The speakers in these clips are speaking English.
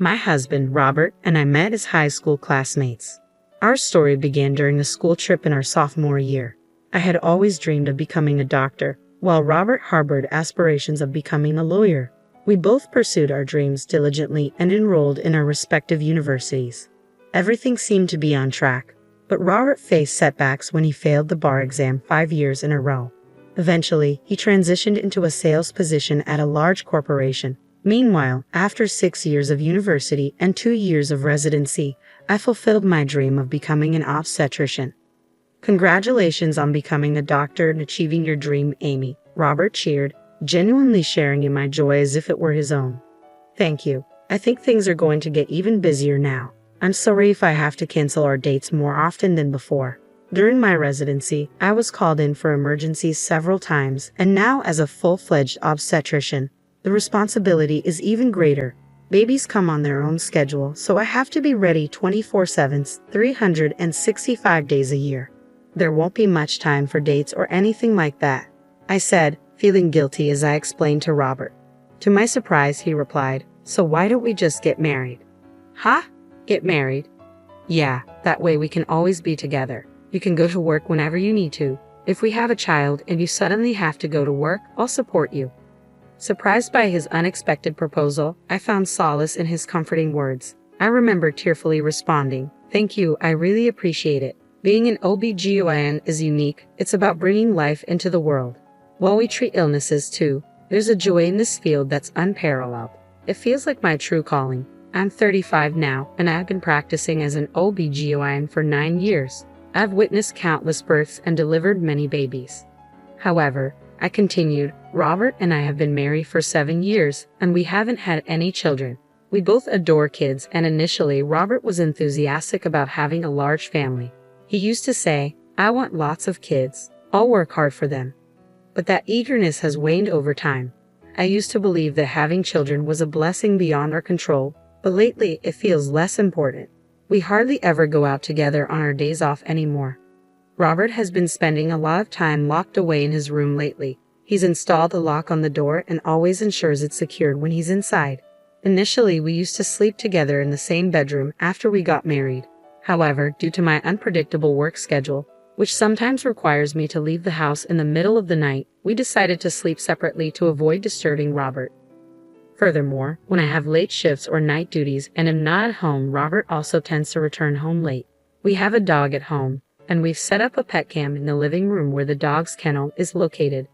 My husband, Robert, and I met as high school classmates. Our story began during the school trip in our sophomore year. I had always dreamed of becoming a doctor, while Robert harbored aspirations of becoming a lawyer. We both pursued our dreams diligently and enrolled in our respective universities. Everything seemed to be on track, but Robert faced setbacks when he failed the bar exam 5 years in a row. Eventually, he transitioned into a sales position at a large corporation. Meanwhile, after 6 years of university and 2 years of residency, I fulfilled my dream of becoming an obstetrician. "Congratulations on becoming a doctor and achieving your dream, Amy," Robert cheered, genuinely sharing in my joy as if it were his own. "Thank you. I think things are going to get even busier now. I'm sorry if I have to cancel our dates more often than before." During my residency, I was called in for emergencies several times, and now as a full-fledged obstetrician, the responsibility is even greater. Babies come on their own schedule, so I have to be ready 24/7, 365 days a year. There won't be much time for dates or anything like that, I said, feeling guilty as I explained to Robert. To my surprise, he replied, "So why don't we just get married?" "Huh? Get married?" "Yeah, that way we can always be together. You can go to work whenever you need to. If we have a child and you suddenly have to go to work, I'll support you." Surprised by his unexpected proposal, I found solace in his comforting words. I remember tearfully responding, "Thank you, I really appreciate it. Being an OB-GYN is unique. It's about bringing life into the world. While we treat illnesses too, there's a joy in this field that's unparalleled. It feels like my true calling. I'm 35 now, and I've been practicing as an OB-GYN for 9 years. I've witnessed countless births and delivered many babies. However," I continued, "Robert and I have been married for 7 years, and we haven't had any children. We both adore kids, and initially Robert was enthusiastic about having a large family. He used to say, 'I want lots of kids. I'll work hard for them.' But that eagerness has waned over time. I used to believe that having children was a blessing beyond our control, but lately it feels less important. We hardly ever go out together on our days off anymore. Robert has been spending a lot of time locked away in his room lately. He's installed a lock on the door and always ensures it's secured when he's inside. Initially, we used to sleep together in the same bedroom after we got married. However, due to my unpredictable work schedule, which sometimes requires me to leave the house in the middle of the night, we decided to sleep separately to avoid disturbing Robert. Furthermore, when I have late shifts or night duties and am not at home, Robert also tends to return home late. We have a dog at home, and we've set up a pet cam in the living room where the dog's kennel is located.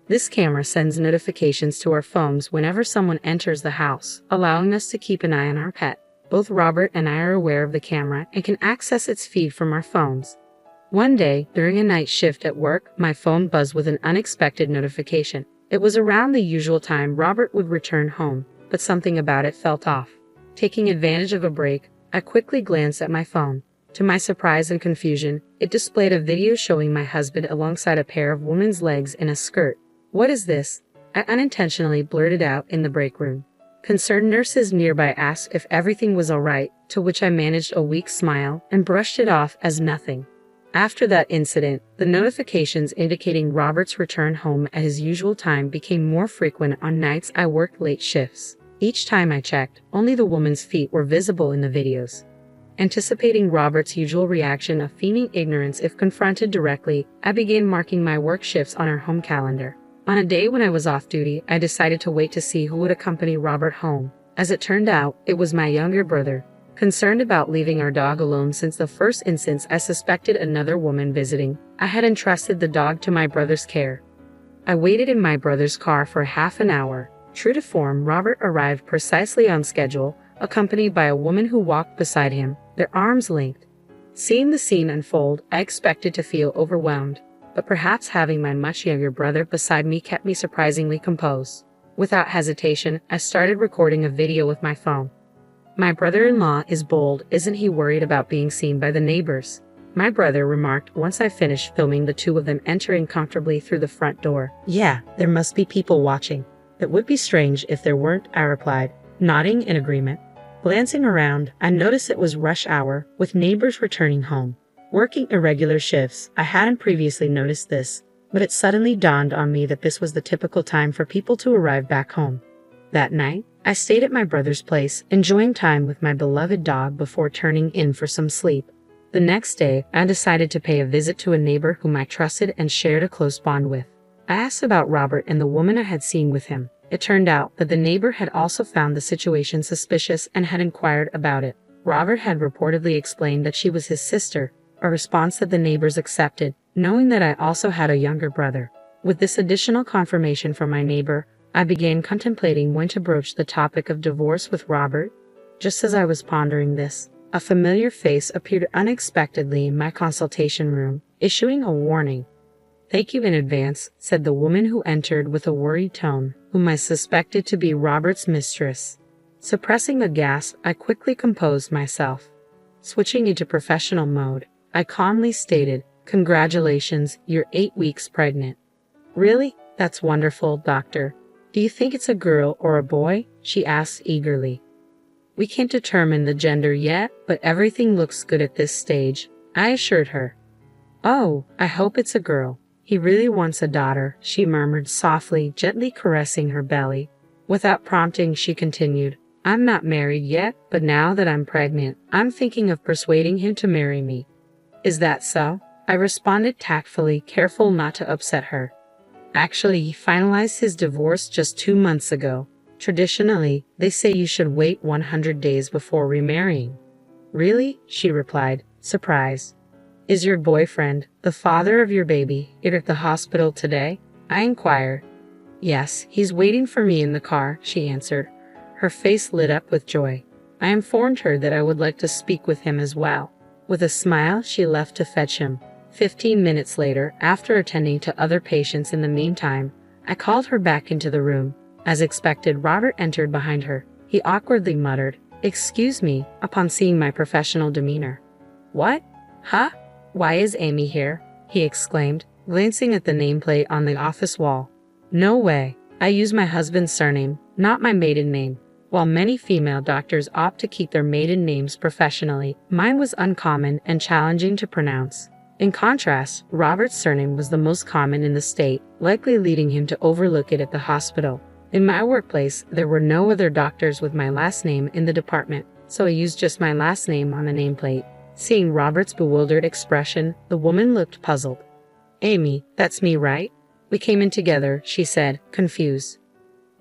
This camera sends notifications to our phones whenever someone enters the house, allowing us to keep an eye on our pet. Both Robert and I are aware of the camera and can access its feed from our phones. One day, during a night shift at work, my phone buzzed with an unexpected notification. It was around the usual time Robert would return home, but something about it felt off. Taking advantage of a break, I quickly glanced at my phone. To my surprise and confusion, it displayed a video showing my husband alongside a pair of women's legs in a skirt. "What is this?" I unintentionally blurted out in the break room. Concerned nurses nearby asked if everything was all right, to which I managed a weak smile and brushed it off as nothing. After that incident, the notifications indicating Robert's return home at his usual time became more frequent on nights I worked late shifts. Each time I checked, only the woman's feet were visible in the videos. Anticipating Robert's usual reaction of feigning ignorance if confronted directly, I began marking my work shifts on our home calendar. On a day when I was off duty, I decided to wait to see who would accompany Robert home. As it turned out, it was my younger brother. Concerned about leaving our dog alone since the first instance I suspected another woman visiting, I had entrusted the dog to my brother's care. I waited in my brother's car for half an hour. True to form, Robert arrived precisely on schedule, accompanied by a woman who walked beside him, their arms linked. Seeing the scene unfold, I expected to feel overwhelmed, but perhaps having my much younger brother beside me kept me surprisingly composed. Without hesitation, I started recording a video with my phone. "My brother-in-law is bold, isn't he worried about being seen by the neighbors?" my brother remarked once I finished filming the two of them entering comfortably through the front door. "Yeah, there must be people watching. It would be strange if there weren't," I replied, nodding in agreement. Glancing around, I noticed it was rush hour, with neighbors returning home. Working irregular shifts, I hadn't previously noticed this, but it suddenly dawned on me that this was the typical time for people to arrive back home. That night, I stayed at my brother's place, enjoying time with my beloved dog before turning in for some sleep. The next day, I decided to pay a visit to a neighbor whom I trusted and shared a close bond with. I asked about Robert and the woman I had seen with him. It turned out that the neighbor had also found the situation suspicious and had inquired about it. Robert had reportedly explained that she was his sister, a response that the neighbors accepted, knowing that I also had a younger brother. With this additional confirmation from my neighbor, I began contemplating when to broach the topic of divorce with Robert. Just as I was pondering this, a familiar face appeared unexpectedly in my consultation room, issuing a warning. "Thank you in advance," said the woman who entered with a worried tone, whom I suspected to be Robert's mistress. Suppressing a gasp, I quickly composed myself. Switching into professional mode, I calmly stated, "Congratulations, you're 8 weeks pregnant." "Really? That's wonderful, doctor. Do you think it's a girl or a boy?" she asked eagerly. "We can't determine the gender yet, but everything looks good at this stage," I assured her. "Oh, I hope it's a girl. He really wants a daughter," she murmured softly, gently caressing her belly. Without prompting, she continued, "I'm not married yet, but now that I'm pregnant, I'm thinking of persuading him to marry me." "Is that so?" I responded tactfully, careful not to upset her. "Actually, he finalized his divorce just 2 months ago. Traditionally, they say you should wait 100 days before remarrying." "Really?" she replied, surprised. "Is your boyfriend, the father of your baby, here at the hospital today?" I inquired. "Yes, he's waiting for me in the car," she answered. Her face lit up with joy. I informed her that I would like to speak with him as well. With a smile, she left to fetch him. 15 minutes later, after attending to other patients in the meantime, I called her back into the room. As expected, Robert entered behind her. He awkwardly muttered, "Excuse me," upon seeing my professional demeanor. "What? Huh? Why is Amy here?" he exclaimed, glancing at the nameplate on the office wall. "No way. I use my husband's surname, not my maiden name." While many female doctors opt to keep their maiden names professionally, mine was uncommon and challenging to pronounce. In contrast, Robert's surname was the most common in the state, likely leading him to overlook it at the hospital. In my workplace, there were no other doctors with my last name in the department, so I used just my last name on the nameplate. Seeing Robert's bewildered expression, the woman looked puzzled. "Amy, that's me, right? We came in together," she said, confused.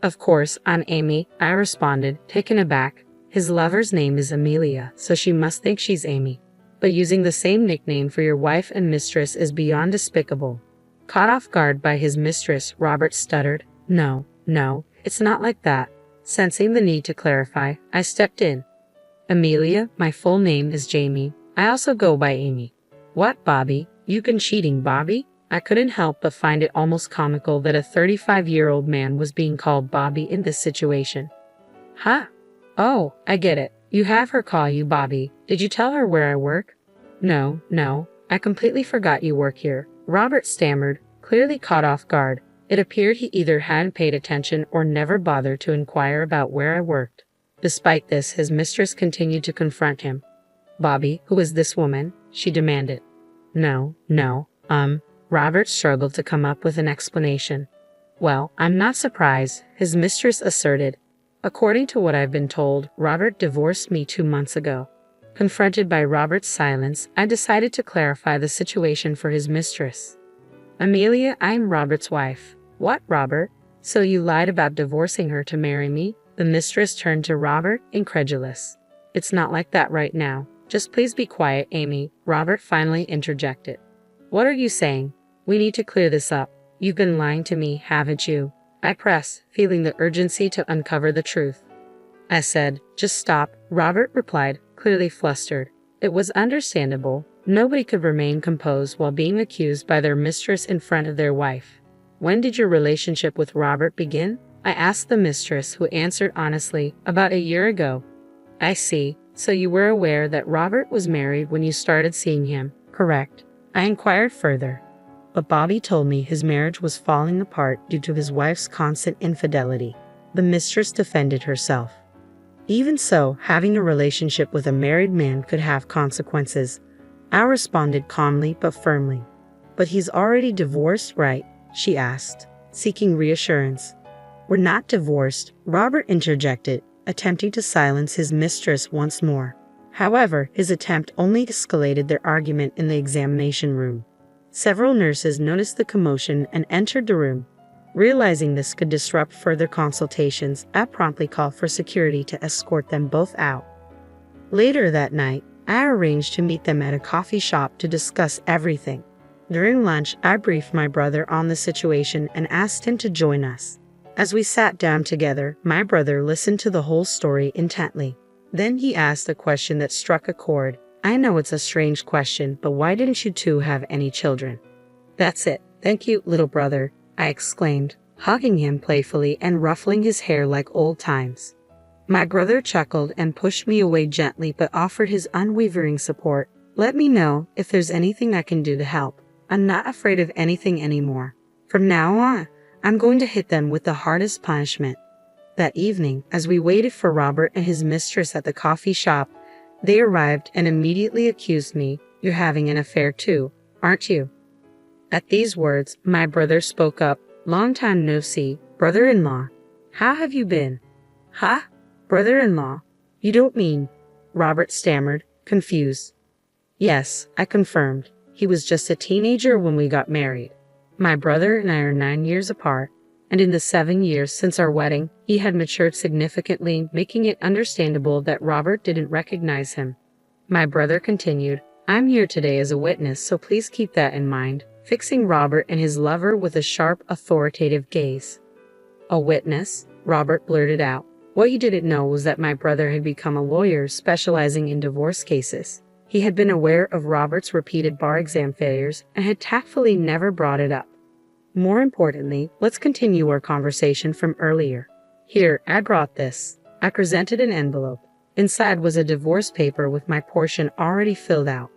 "Of course, I'm Amy," I responded, taken aback. "His lover's name is Amelia, so she must think she's Amy. But using the same nickname for your wife and mistress is beyond despicable." Caught off guard by his mistress, Robert stuttered, No, it's not like that." Sensing the need to clarify, I stepped in. "Amelia, my full name is Jamie. I also go by Amy." "What, Bobby? You've been cheating, Bobby?" I couldn't help but find it almost comical that a 35-year-old man was being called Bobby in this situation. "Huh? Oh, I get it. You have her call you Bobby. Did you tell her where I work?" No, I completely forgot you work here," Robert stammered, clearly caught off guard. It appeared he either hadn't paid attention or never bothered to inquire about where I worked. Despite this, his mistress continued to confront him. "Bobby, who is this woman?" she demanded. No, Robert struggled to come up with an explanation. "Well, I'm not surprised," his mistress asserted. "According to what I've been told, Robert divorced me 2 months ago." Confronted by Robert's silence, I decided to clarify the situation for his mistress. "Amelia, I'm Robert's wife." "What, Robert? So you lied about divorcing her to marry me?" The mistress turned to Robert, incredulous. "It's not like that right now. Just please be quiet, Amy," Robert finally interjected. "What are you saying? We need to clear this up. You've been lying to me, haven't you?" I pressed, feeling the urgency to uncover the truth. I said, "Just stop," Robert replied, clearly flustered. It was understandable. Nobody could remain composed while being accused by their mistress in front of their wife. "When did your relationship with Robert begin?" I asked the mistress, who answered honestly, "About a year ago." "I see. So you were aware that Robert was married when you started seeing him, correct?" I inquired further. But Bobby told me his marriage was falling apart due to his wife's constant infidelity. The mistress defended herself. "Even so, having a relationship with a married man could have consequences." I responded calmly but firmly. "But he's already divorced, right?" she asked, seeking reassurance. "We're not divorced," Robert interjected, attempting to silence his mistress once more. However, his attempt only escalated their argument in the examination room. Several nurses noticed the commotion and entered the room. Realizing this could disrupt further consultations, I promptly called for security to escort them both out. Later that night, I arranged to meet them at a coffee shop to discuss everything. During lunch, I briefed my brother on the situation and asked him to join us. As we sat down together, my brother listened to the whole story intently. Then he asked a question that struck a chord. "I know it's a strange question, but why didn't you two have any children?" "That's it. Thank you, little brother," I exclaimed, hugging him playfully and ruffling his hair like old times. My brother chuckled and pushed me away gently but offered his unwavering support. "Let me know if there's anything I can do to help. I'm not afraid of anything anymore. From now on, I'm going to hit them with the hardest punishment." That evening, as we waited for Robert and his mistress at the coffee shop, they arrived and immediately accused me. "You're having an affair too, aren't you?" At these words, my brother spoke up. "Long time no see, brother-in-law. How have you been?" "Huh? Brother-in-law? You don't mean?" Robert stammered, confused. "Yes," I confirmed. "He was just a teenager when we got married. My brother and I are 9 years apart, and in the 7 years since our wedding, he had matured significantly, making it understandable that Robert didn't recognize him." My brother continued, "I'm here today as a witness, so please keep that in mind," fixing Robert and his lover with a sharp, authoritative gaze. "A witness?" Robert blurted out. What he didn't know was that my brother had become a lawyer specializing in divorce cases. He had been aware of Robert's repeated bar exam failures and had tactfully never brought it up. More importantly, let's continue our conversation from earlier. "Here, I brought this." I presented an envelope. Inside was a divorce paper with my portion already filled out.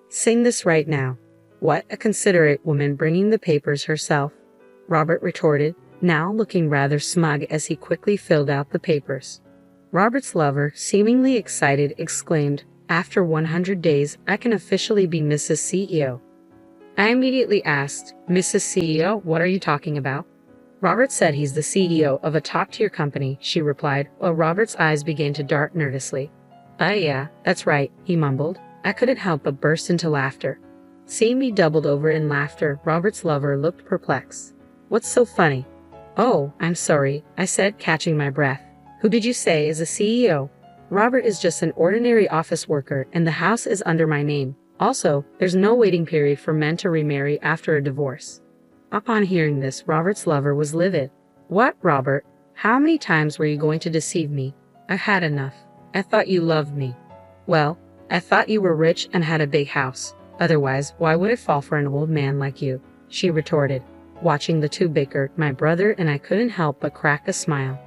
"Sign this right now." "What, a considerate woman bringing the papers herself?" Robert retorted, now looking rather smug as he quickly filled out the papers. Robert's lover, seemingly excited, exclaimed, "After 100 days, I can officially be Mrs. CEO." I immediately asked, "Mrs. CEO, what are you talking about?" "Robert said he's the CEO of a top-tier company," she replied, while Robert's eyes began to dart nervously. Yeah, that's right," he mumbled. I couldn't help but burst into laughter. Seeing me doubled over in laughter, Robert's lover looked perplexed. "What's so funny?" "Oh, I'm sorry," I said, catching my breath. "Who did you say is a CEO? Robert is just an ordinary office worker, and the house is under my name. Also, there's no waiting period for men to remarry after a divorce." Upon hearing this, Robert's lover was livid. "What, Robert? How many times were you going to deceive me? I've had enough. I thought you loved me." "Well, I thought you were rich and had a big house. Otherwise, why would I fall for an old man like you?" she retorted. Watching the two bicker, my brother and I couldn't help but crack a smile.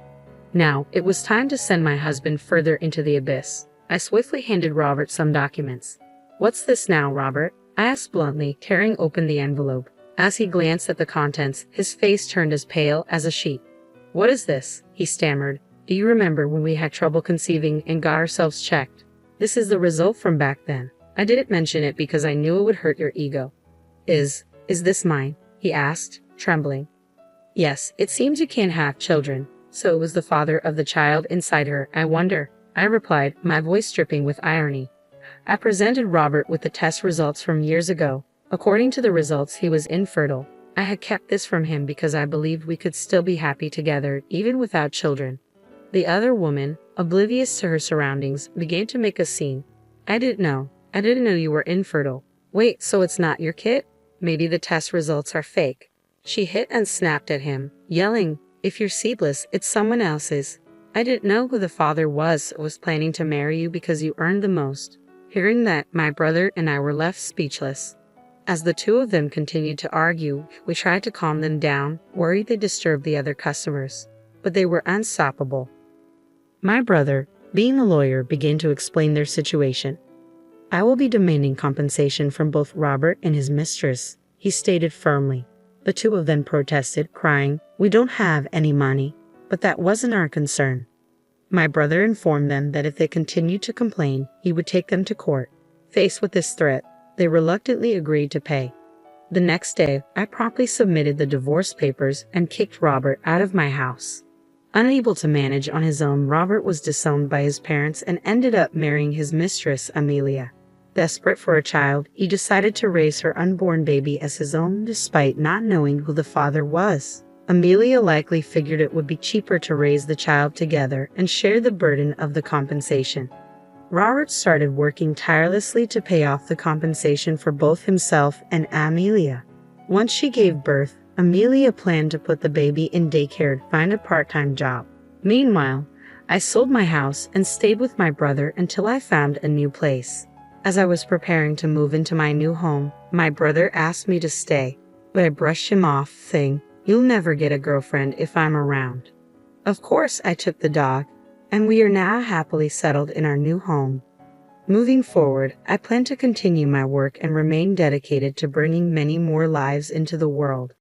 Now, it was time to send my husband further into the abyss. I swiftly handed Robert some documents. "What's this now, Robert?" I asked bluntly, tearing open the envelope. As he glanced at the contents, his face turned as pale as a sheet. "What is this?" he stammered. "Do you remember when we had trouble conceiving and got ourselves checked? This is the result from back then. I didn't mention it because I knew it would hurt your ego." Is this mine?" he asked, trembling. "Yes, it seems you can't have children. So it was the father of the child inside her, I wonder," I replied, my voice dripping with irony. I presented Robert with the test results from years ago. According to the results, he was infertile. I had kept this from him because I believed we could still be happy together, even without children. The other woman, oblivious to her surroundings, began to make a scene. I didn't know you were infertile." "Wait, so it's not your kid? Maybe the test results are fake." She hit and snapped at him, yelling, "If you're seedless, it's someone else's. I didn't know who the father was planning to marry you because you earned the most." Hearing that, my brother and I were left speechless. As the two of them continued to argue, we tried to calm them down, worried they disturbed the other customers. But they were unstoppable. My brother, being a lawyer, began to explain their situation. "I will be demanding compensation from both Robert and his mistress," he stated firmly. The two of them protested, crying, "We don't have any money." But that wasn't our concern. My brother informed them that if they continued to complain, he would take them to court. Faced with this threat, they reluctantly agreed to pay. The next day, I promptly submitted the divorce papers and kicked Robert out of my house. Unable to manage on his own, Robert was disowned by his parents and ended up marrying his mistress, Amelia. Desperate for a child, he decided to raise her unborn baby as his own despite not knowing who the father was. Amelia likely figured it would be cheaper to raise the child together and share the burden of the compensation. Robert started working tirelessly to pay off the compensation for both himself and Amelia. Once she gave birth, Amelia planned to put the baby in daycare and find a part-time job. Meanwhile, I sold my house and stayed with my brother until I found a new place. As I was preparing to move into my new home, my brother asked me to stay, but I brushed him off, saying, "You'll never get a girlfriend if I'm around." Of course, I took the dog, and we are now happily settled in our new home. Moving forward, I plan to continue my work and remain dedicated to bringing many more lives into the world.